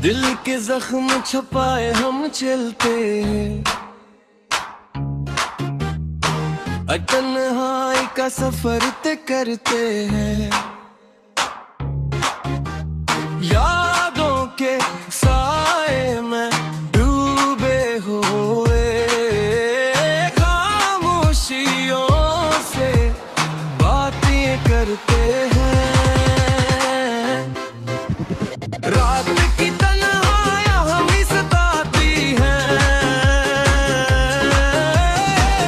दिल के जख्म छुपाए हम चलते हैं, तन्हाई का सफर तय करते हैं। यादों के साए में डूबे हुए खामोशियों से बातें करते हैं। रात की तन्हाइयां हमें सताती हैं,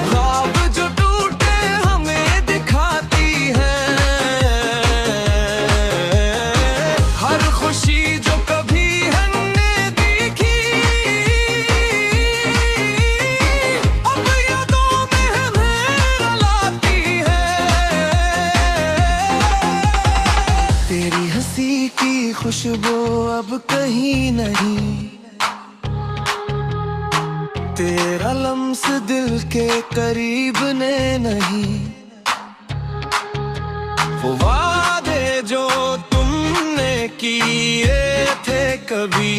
ख्वाब जो टूटे हमें दिखाती हैं। हर खुशी जो कभी हमने देखी अब यादों में हमें रुलाती है। तेरी हंसी की खुशबू अब कहीं नहीं, तेरा लम्स दिल के करीब ने नहीं। वो वादे जो तुमने किए थे कभी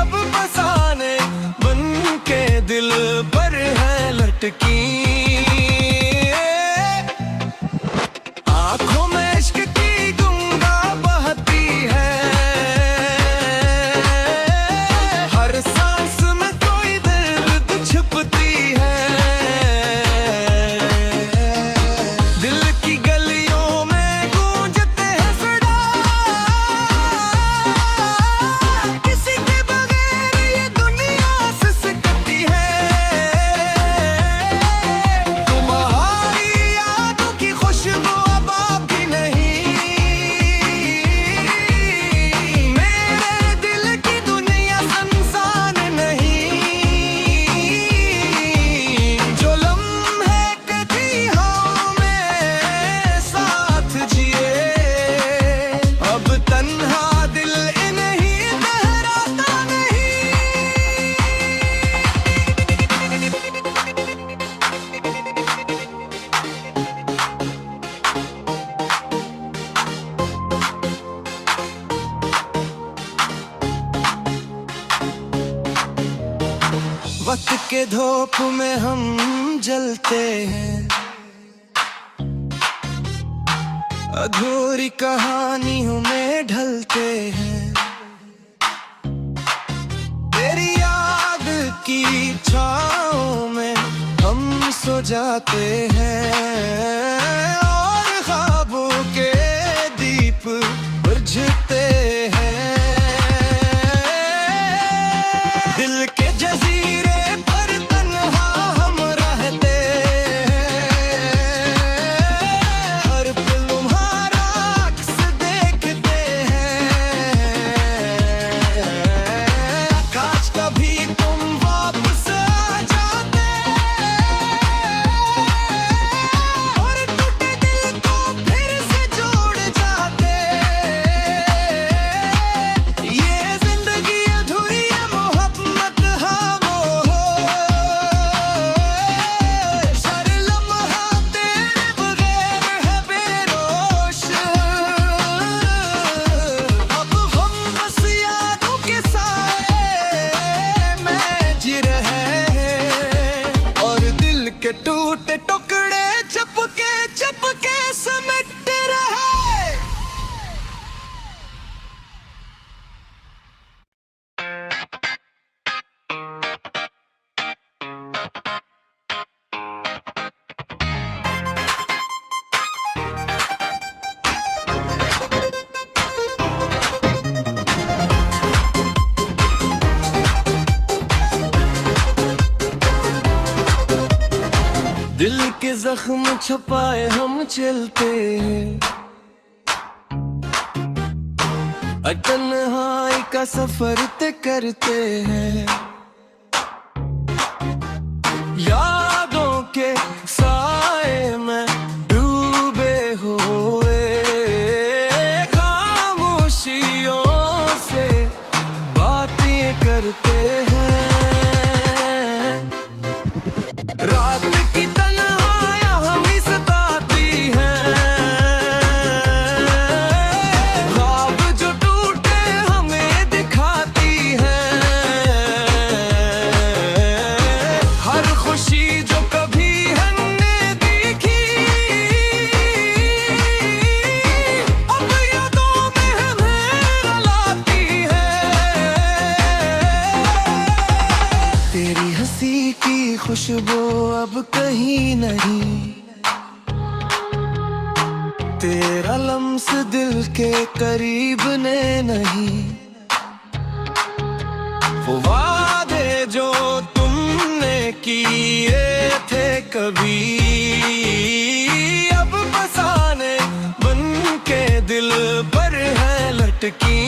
अब फसाने बन के दिल पर है लटकी। आंखों में इश्क की गंगा बहती है, हर सांस में कोई दर्द छुपती है। दिल की गलियों में गूंजते हैं सदा, किसी के बगैर ये दुनिया सिसकती है। तुम्हारी यादों की खुशबू अब आती नहीं, मेरे दिल की दुनिया संसान नहीं। जो लम्हे कभी हमें साथ जिए अब तन्हा दिल इन्हीं लहराता नहीं। वक्त के धूप में हम जलते हैं, अधूरी कहानियों में ढलते हैं। तेरी याद की छाँव में हम सो जाते हैं, और ख्वाबों के दीप बुझते हैं। दिल के जजीरे पर तन्हा हम रहते हैं, हर पल तुम्हारा अक्स देखते हैं। काश कभी तुम वापस आ जाते और टूटे दिल को फिर से जोड़ जाते। ये जिंदगी अधूरी है, मोहब्बत हाँ वो हो, सारे लम्हा तेरे बगैर है बेरोश। अब हम बस यादों के साए में जी रहे हैं, और दिल के टूटे टुकड़े चपके समेट रहे। दिल के जख्म छुपाए हम चलते हैं, तन्हाई का सफर तय करते हैं। यादों के साए में डूबे हुए खामोशियों से बातें करते हैं। रात की तन्हाइयां हमें सताती हैं, ख्वाब जो टूटे हमें तेरा लम्स दिल के करीब ने नहीं, वो वादे जो तुमने किए थे कभी अब फसाने बन के दिल पर है लटकी।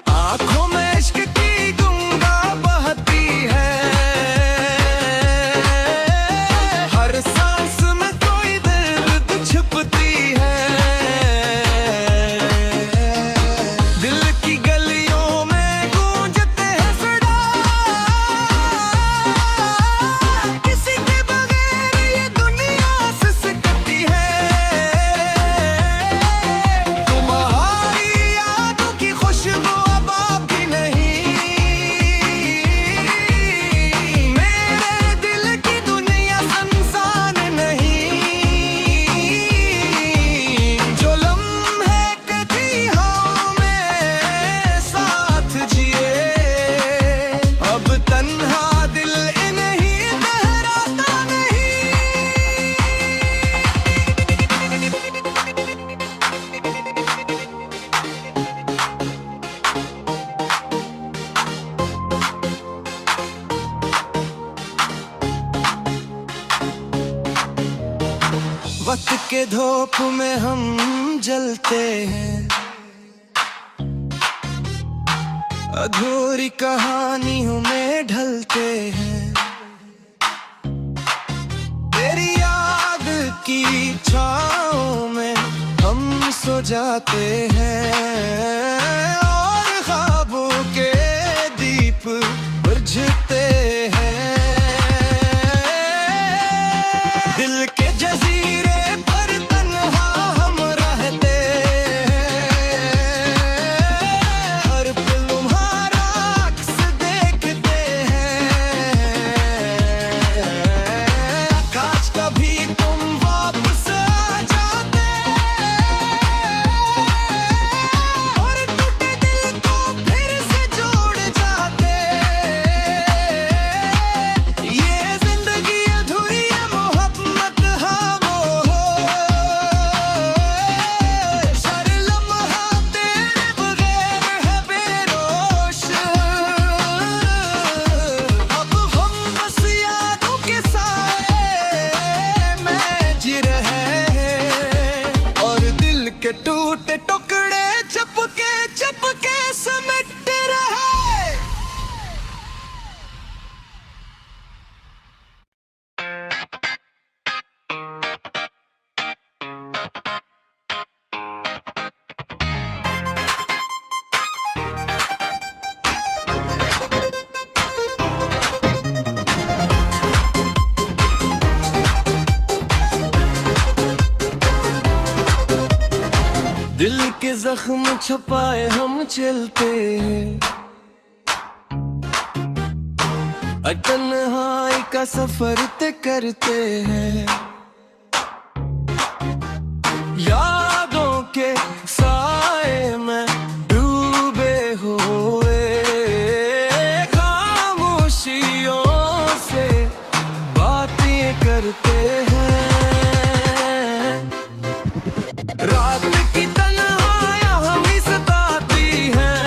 आंखों में इश्क की गंगा बहती है, हर सांस में कोई दर्द छुपती है। दिल की गलियों में गूंजते हैं सदा, किसी के बगैर ये दुनिया सिसकती है। तुम्हारी यादों की खुशबू अब आपकी नहीं, मेरे दिल की दुनिया संसान नहीं। जो लम्हे कभी हमें साथ जिए, अब तन्हा दिल इन्हीं लहराता नहीं। वक्त के धूप में हम जलते हैं, अधूरी कहानियों में ढलते हैं। तेरी याद की छाँव में हम सो जाते हैं, और ख्वाबों के दीप बुझते हैं। दिल के जजीरे पर तन्हा हम रहते हैं, हर पल तुम्हारा अक्स देखते हैं। काश कभी तुम वापस आ जाते, और टूटे दिल को फिर से जोड़ जाते। ये जिंदगी अधूरी है, मोहब्बत हाँ वो हो, हर लम्हा तेरे बगैर है बेरोश। अब हम बस यादों के साए में जी रहे हैं, और दिल के टूटे टुकड़े चपके समेट रहे। दिल के जख्म छुपाए हम चलते हैं, तन्हाई का सफर तय करते हैं। यादों के साए में डूबे हुए खामोशियों से बातें करते हैं। रात की तन्हाइयाँ हमें सताती हैं,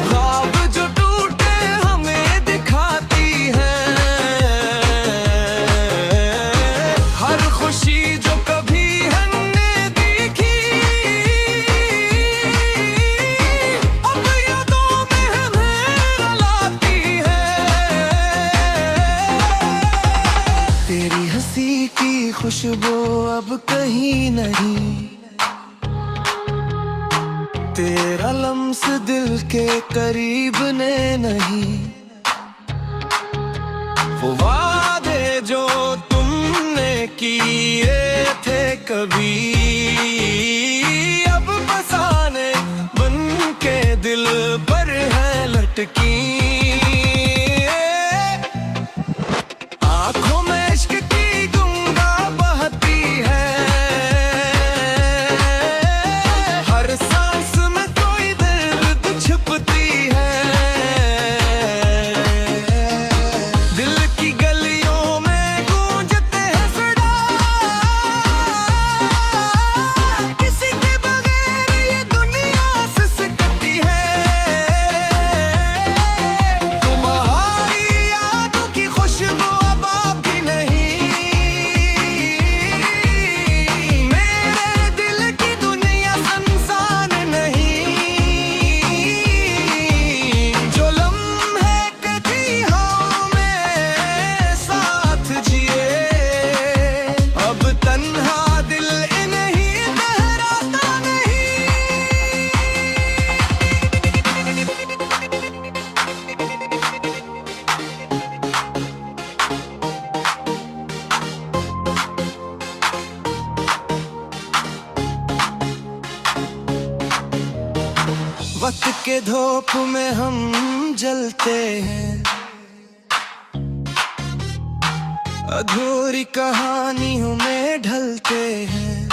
ख्वाब जो टूटे हमें दिखाती हैं। हर खुशी जो कभी हमने देखी, अब यादों में हमें रुलाती है। तेरी हंसी की खुशबू अब कहीं नहीं, तेरा लम्स दिल के करीब ने नहीं, वो वादे जो तुमने किए थे कभी अब फसाने बन के दिल पर है लटकी। आंखों में इश्क की गंगा बहती है, हर सांस में कोई दर्द छुपती है। दिल की गलियों में के धूप में हम जलते हैं, अधूरी कहानियों में ढलते हैं।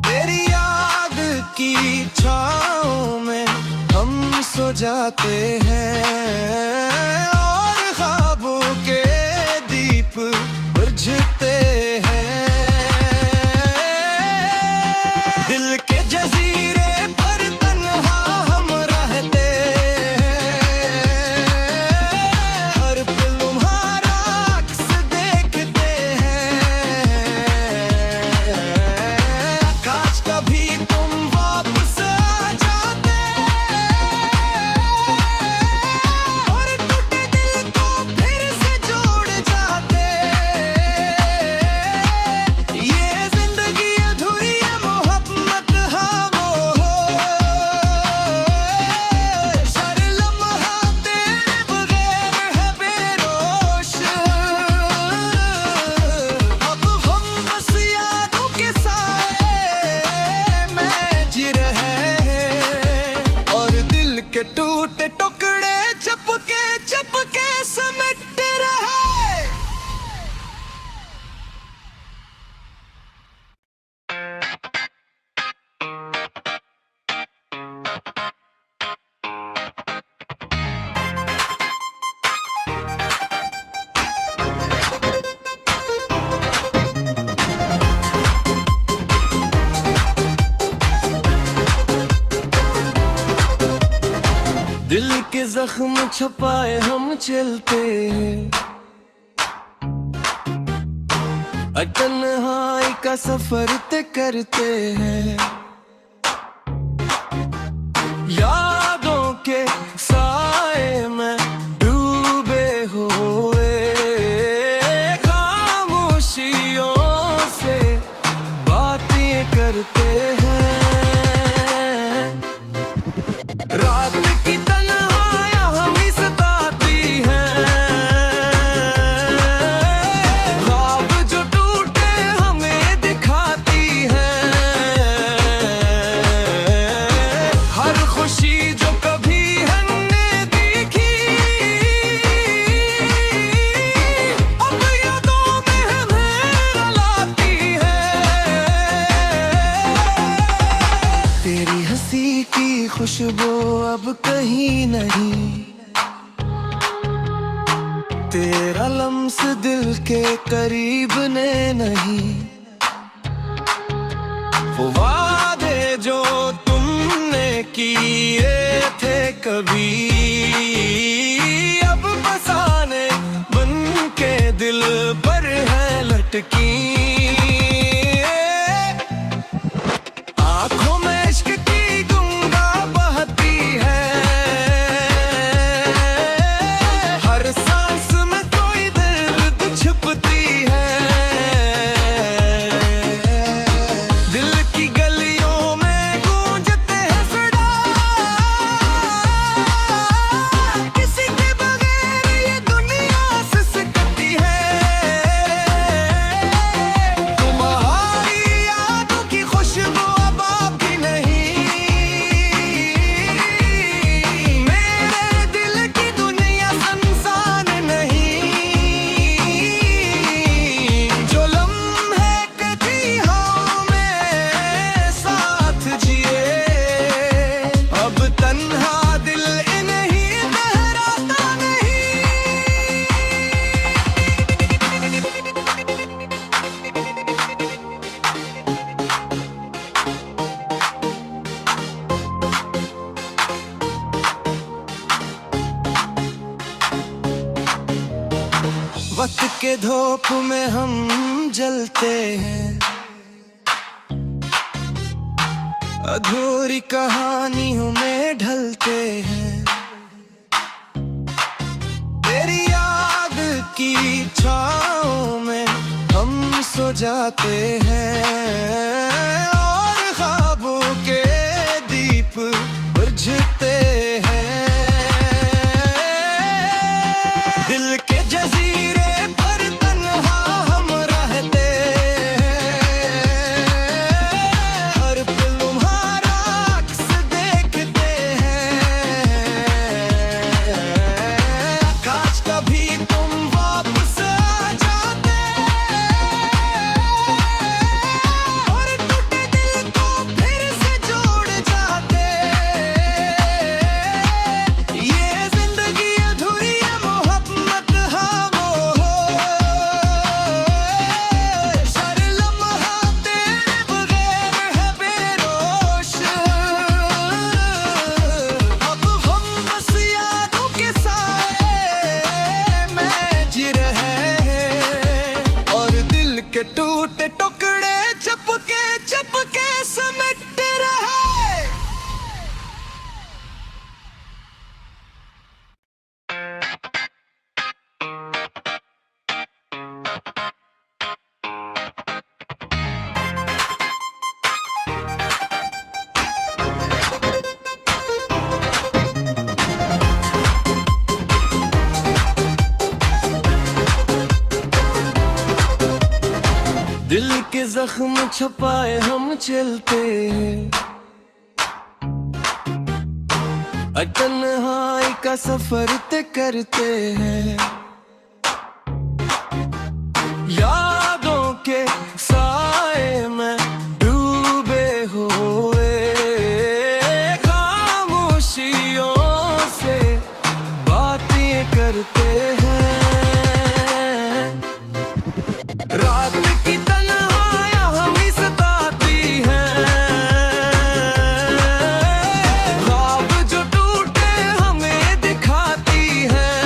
तेरी याद की छाँव में हम सो जाते हैं और ख्वाबों के दीप बुझते हैं। दिल के जजीरे पर तन्हा हम रहते हैं, हर पल तुम्हारा अक्स देखते हैं। काश कभी तुम वापस आ जाते और टूटे दिल को फिर से जोड़ जाते। ये जिंदगी अधूरी है, मोहब्बत हाँ वो हो, हर लम्हा तेरे बगैर है बेरोश। अब हम बस यादों के साए में जी रहे हैं और दिल के टूटे टुकड़े चपके समेट रहे। दिल के जख्म छुपाए हम चलते हैं, तन्हाई का सफर तय करते हैं। यादों के साए में डूबे हुए खामोशियों से बातें करते हैं। रात की तन्हाइयाँ हमें सताती हैं, ख्वाब जो टूटे हमें दिखाती हैं। हर खुशी जो कभी हमने देखी अब यादों में हमें रुलाती है। तेरी हंसी की खुशबू अब कहीं नहीं, तेरा लम्स दिल के करीब ने नहीं। वो वादे जो तुमने किए थे कभी अब बसाने बन के दिल पर है लटकी। आँखों में इश्क की गंगा बहती है, हर सांस में कोई दर्द छुपती है। दिल की गलियों में गूंजते हैं सदा, किसी के बगैर ये दुनिया सिसकती है। तुम्हारी यादों की खुशबू अब आपकी नहीं, मेरे दिल की दुनिया संसान नहीं। जो लम्हे कभी हमें साथ जिए अब तन्हा दिल इन्हीं लहराता नहीं। वक्त के धूप में हम जलते हैं, अधूरी कहानियों में ढलते हैं। तेरी याद की छाँव में हम सो जाते हैं और ख्वाबों के दीप बुझते हैं। दिल के जजीरे पर तन्हा हम रहते हैं, हर पल तुम्हारा अक्स दिल के जख्म छुपाए हम चलते हैं, तन्हाई का सफर तय करते हैं। यादों के साए में डूबे हुए खामोशियों से बातें करते हैं। रात की तन्हाइयां हमें सताती हैं, ख्वाब जो टूटे हमें दिखाती हैं।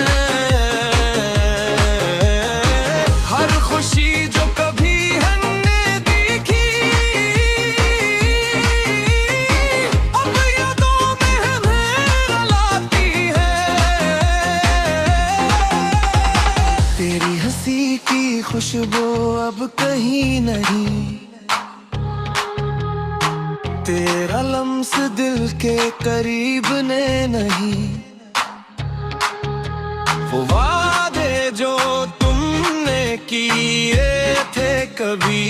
हर खुशी जो कभी हमने देखी अब यादों में हमें रुलाती है। तेरी हंसी की खुशबू अब कहीं नहीं, तेरा लम्स दिल के करीब ने नहीं। वो वादे जो तुमने किए थे कभी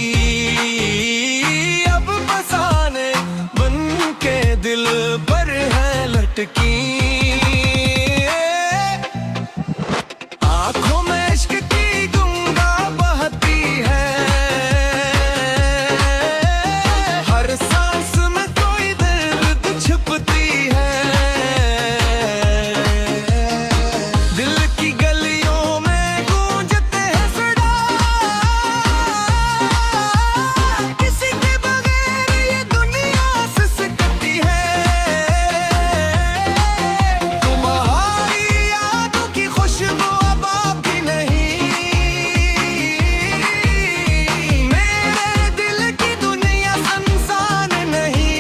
अब बसाने बन के दिल पर है लटकी। आंखों में इश्क की गंगा बहती है, हर सांस में कोई दर्द छुपती है। दिल की गलियों में गूंजते हैं सदा, किसी के बगैर ये दुनिया सिसकती है। तुम्हारी यादों की खुशबू अब आपकी नहीं, मेरे दिल की दुनिया संसान नहीं।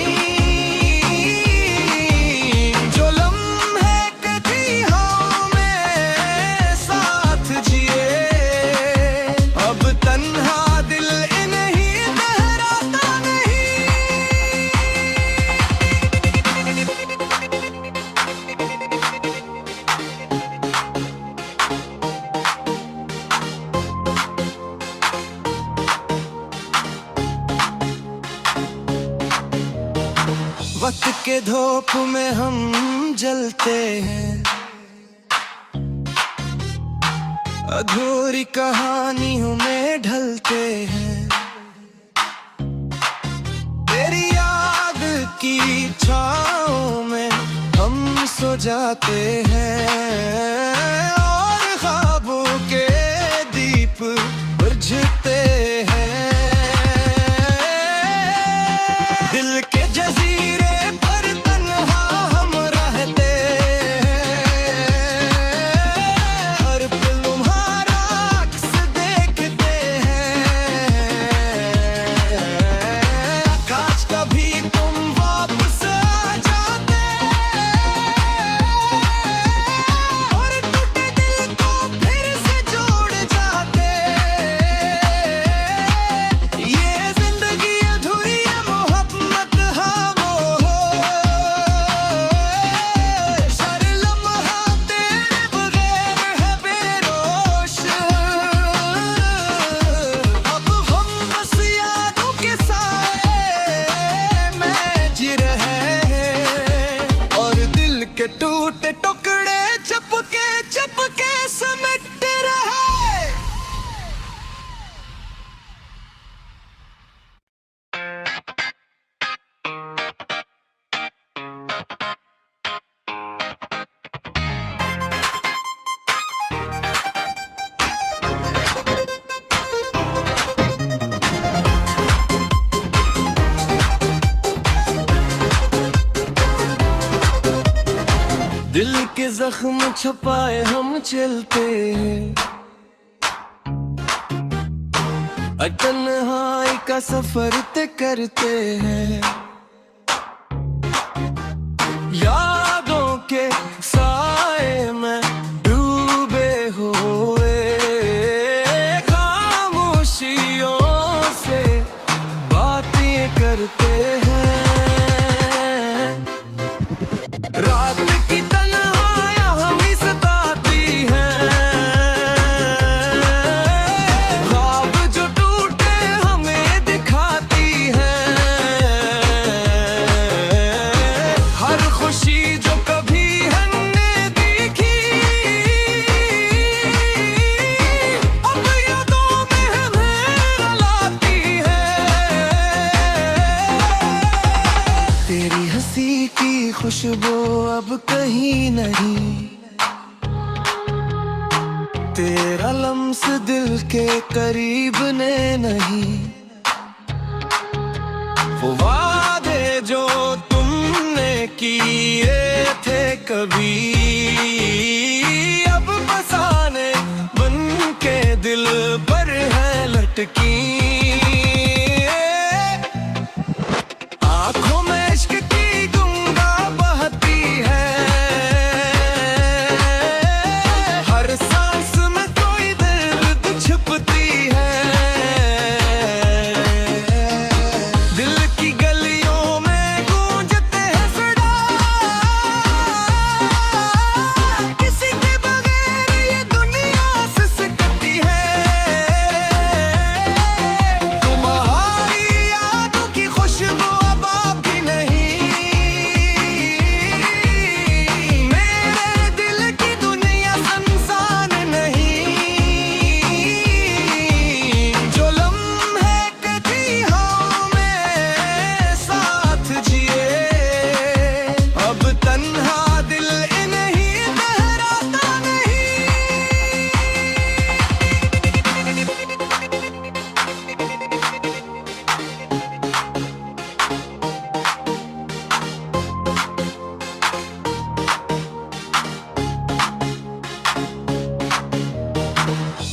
जो लम्हे कभी हमें साथ जिए अब तन्हा दिल इन्हीं लहराता नहीं। वक्त के धूप में हम जलते हैं, अधूरी कहानियों में ढलते हैं। तेरी याद की छाँव में हम सो जाते हैं, और ख्वाबों के दीप बुझते हैं। दिल के जजीरे पर तन्हा हम रहते हैं, हर पल तुम्हारा अक्स देखते हैं। काश कभी तुम वापस आ जाते और टूटे दिल को फिर से जोड़ जाते। ये जिंदगी अधूरी है, मोहब्बत खामोश, सारे लम्हा तेरे बगैर है बेरोश। अब हम बस यादों के साए में जी रहे हैं, और दिल के टूटे टुकड़े चपके समेट रहे। दिल के जख्म छुपाए हम चलते हैं, तन्हाई का सफर तय करते हैं। यादों के साए में डूबे हुए खामोशियों से बातें करते हैं। रात की तन्हाइयां हमें सताती हैं, ख्वाब जो टूटे हमें तेरा लम्स दिल के करीब ने नहीं, वो वादे जो तुमने किए थे कभी अब बसाने बन के दिल पर है लटकी। आंखों में इश्क की गंगा बहती है, हर सांस में कोई दर्द छुपती है। दिल की गलियों में गूंजते हैं सदा, किसी के बगैर ये दुनिया सिसकती है। तुम्हारी यादों की खुशबू अब आपकी नहीं, मेरे दिल की दुनिया संसान नहीं। जो लम्हे कभी हमें साथ जिए, अब तन्हा दिल इन्हीं लहराता नहीं।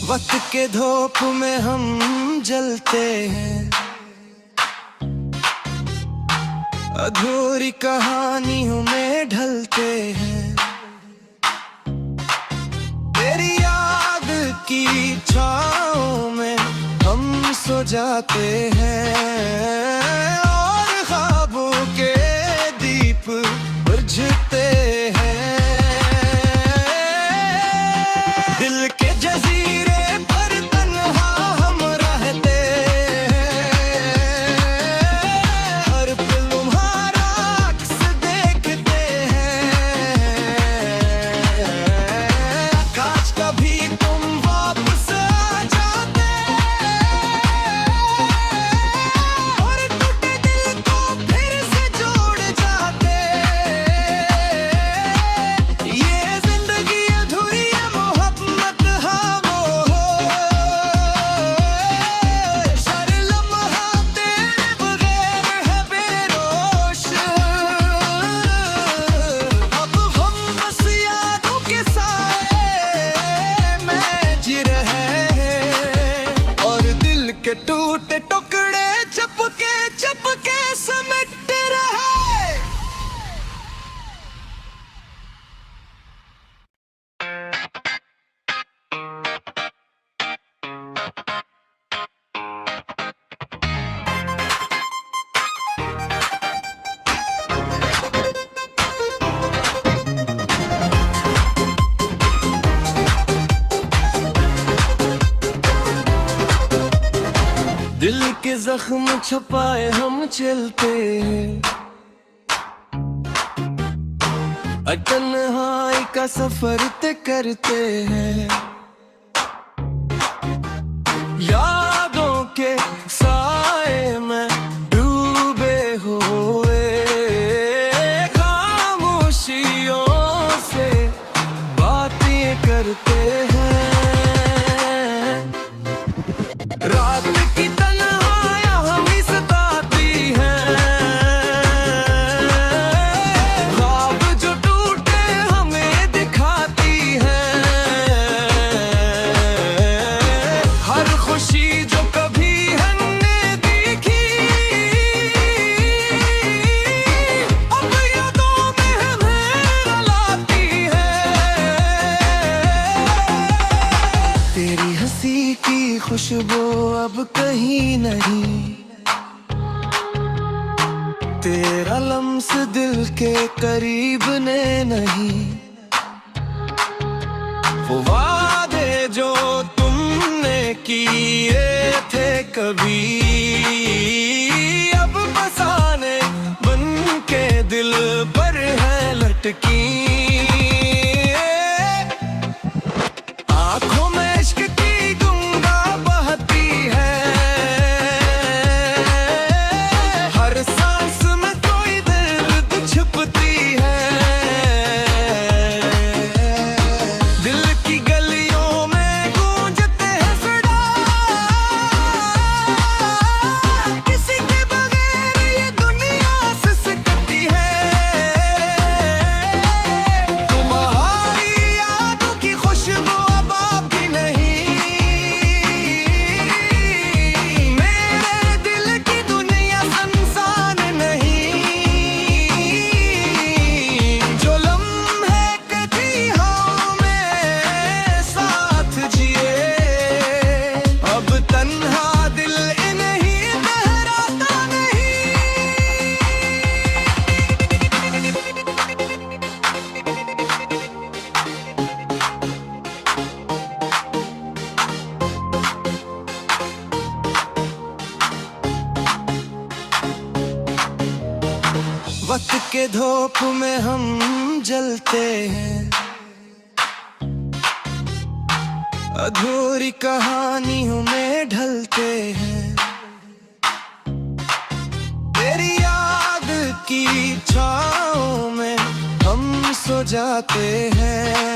वक्त के धूप में हम जलते हैं, अधूरी कहानियों में ढलते हैं। तेरी याद की छाँव में हम सो जाते हैं, और ख्वाबों के दीप बुझते हैं। दिल के जजीरे पर तन्हा हम रहते हैं, हर पल तुम्हारा अक्स देखते हैं। काश कभी तुम वापस आ जाते, और टूटे दिल को फिर से जोड़ जाते। ये जिंदगी अधूरी है, मोहब्बत हाँ वो हो, हर लम्हा तेरे बगैर है बेरोश। अब हम बस यादों के साए में जी रहे हैं, और दिल के टूटे टुकड़े चपके चपके समेट रहे। दिल के जख्म छुपाए हम चलते हैं, तन्हाई का सफर तय करते हैं। यादों के साए में डूबे हुए खामोशियों से बातें करते हैं। रात की तन्हाइयाँ हमें सताती हैं, ख्वाब जो टूटे हमें दिखाती हैं। हर खुशी जो कभी हमने देखी, अब यादों में हमें रुलाती है। तेरी हंसी की खुशबू अब कहीं नहीं, तेरा लम्स दिल के करीब ने नहीं, वो वादे जो तुमने किए थे कभी अब बसाने बन के दिल पर है लटकी। आंखों में इश्क की गंगा बहती है, हर सांस में कोई दर्द छुपती है। दिल की गलियों में के धूप में हम जलते हैं, अधूरी कहानियों में ढलते हैं। तेरी याद की छाँव में हम सो जाते हैं।